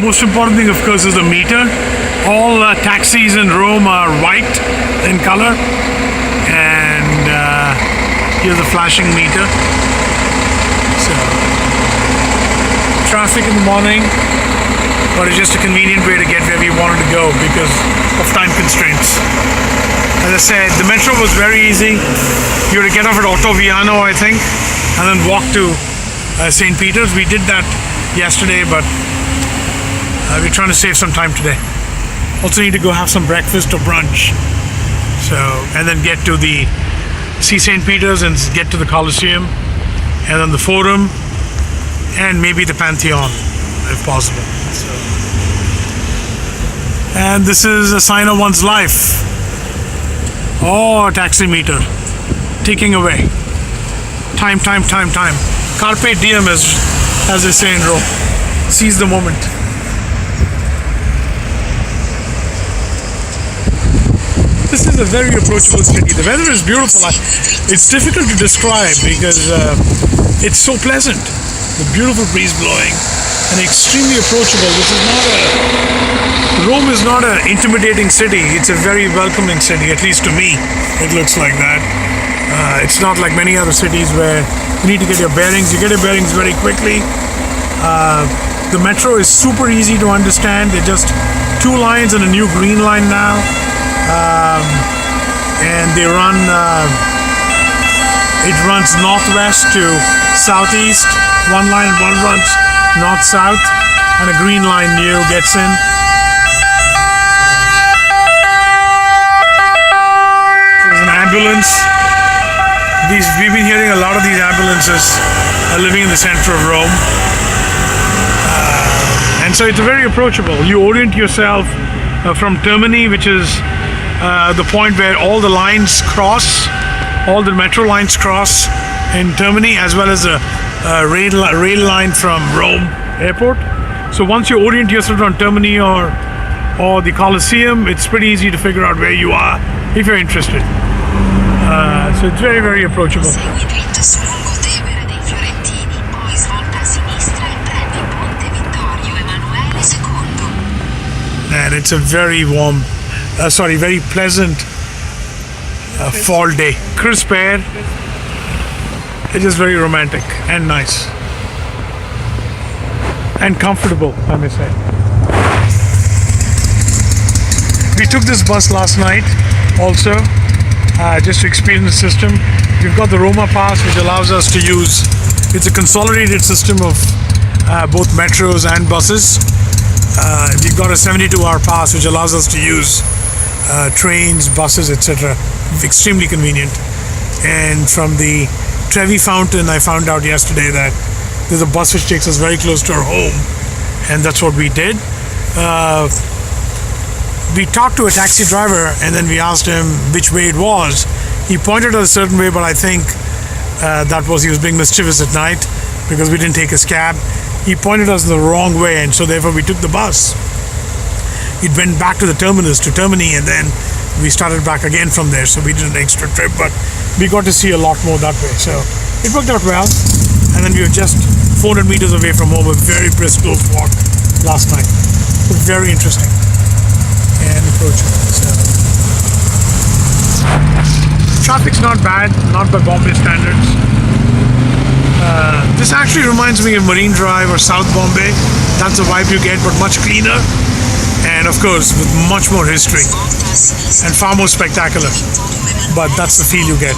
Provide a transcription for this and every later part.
Most important thing, of course, is the meter. All taxis in Rome are white in color, and here's a flashing meter. So, traffic in the morning, but it's just a convenient way to get where we wanted to go because of time constraints. As I said, the metro was very easy. You had to get off at Ottaviano, I think, and then walk to St. Peter's. We did that yesterday, but we're trying to save some time today. Also need to go have some breakfast or brunch. So, and then get to the see St. Peter's and get to the Colosseum, and then the Forum, and maybe the Pantheon, if possible. So, and this is a sign of one's life. Oh, a taxi meter ticking away. Time. Carpe diem, as they say in Rome. Seize the moment. This is a very approachable city. The weather is beautiful. It's difficult to describe because it's so pleasant. The beautiful breeze blowing and extremely approachable. Rome is not an intimidating city. It's a very welcoming city, at least to me. It looks like that. It's not like many other cities where you need to get your bearings. You get your bearings very quickly. The metro is super easy to understand. They're just 2 lines and a new green line now. And they run, it runs northwest to southeast. 1 line and 1 runs north-south, and a green line new gets in. There's an ambulance. We've been hearing a lot of these ambulances living in the center of Rome. And so it's very approachable. You orient yourself from Termini, which is the point where all the lines cross, all the metro lines cross in Termini, as well as the rail line from Rome airport. So once you orient yourself on Termini or the Colosseum, it's pretty easy to figure out where you are if you're interested. So it's very, very approachable. And it's a very warm, very pleasant fall day. Crisp air. It's just very romantic and nice. And comfortable, I may say. We took this bus last night also, just to experience the system. We've got the Roma Pass, which allows us to use, it's a consolidated system of both metros and buses. We've got a 72-hour pass, which allows us to use trains, buses, etc. Extremely convenient. And from the Trevi Fountain, I found out yesterday that there's a bus which takes us very close to our home, and that's what we did. We talked to a taxi driver, and then we asked him which way it was. He pointed us a certain way, but I think he was being mischievous at night because we didn't take his cab. He pointed us the wrong way, and so therefore we took the bus. It went back to the terminus, to Termini, and then we started back again from there. So we did an extra trip, but we got to see a lot more that way. So it worked out well. And then we were just 400 meters away from home, a very brisk close walk last night. So very interesting and approachable. So traffic's not bad, not by Bombay standards. This actually reminds me of Marine Drive or South Bombay. That's the vibe you get, but much cleaner. And of course, with much more history and far more spectacular. But that's the feel you get.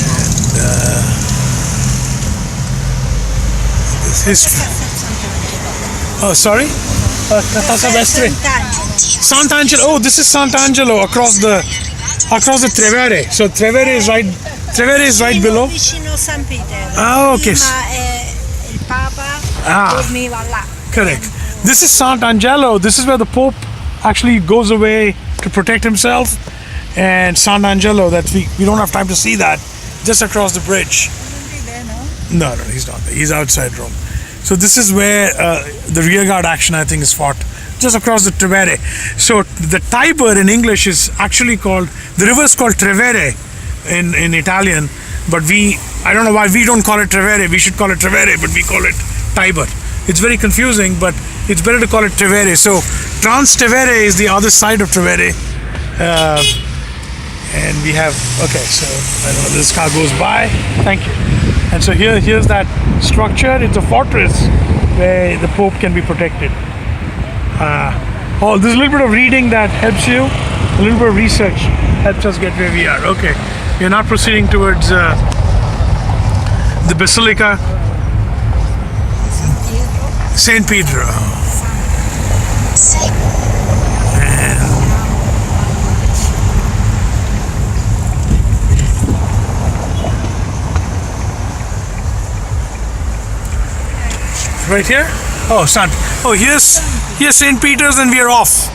And, this history. Oh, sorry? Sant'Angelo. Oh, this is Sant'Angelo across the Trevere. So Trevere is right below. Oh, okay. Correct. This is Sant'Angelo. This is where the Pope actually goes away to protect himself. And Sant'Angelo, that we don't have time to see that, just across the bridge. No, he's not there. He's outside Rome. So this is where the rearguard action, I think, is fought, just across the Trevere. So the Tiber in English is actually called, the river is called Trevere in Italian, but I don't know why we don't call it Trevere. We should call it Trevere, but we call it Tiber. It's very confusing, but it's better to call it Tevere. So Trastevere is the other side of Tevere. And we have, okay, so I don't know, this car goes by. Thank you. And so here's that structure. It's a fortress where the Pope can be protected. There's a little bit of reading that helps you. A little bit of research helps us get where we are. Okay, we're now proceeding towards the Basilica Saint Pedro. Right here? Oh, here's St. Peter's and we are off.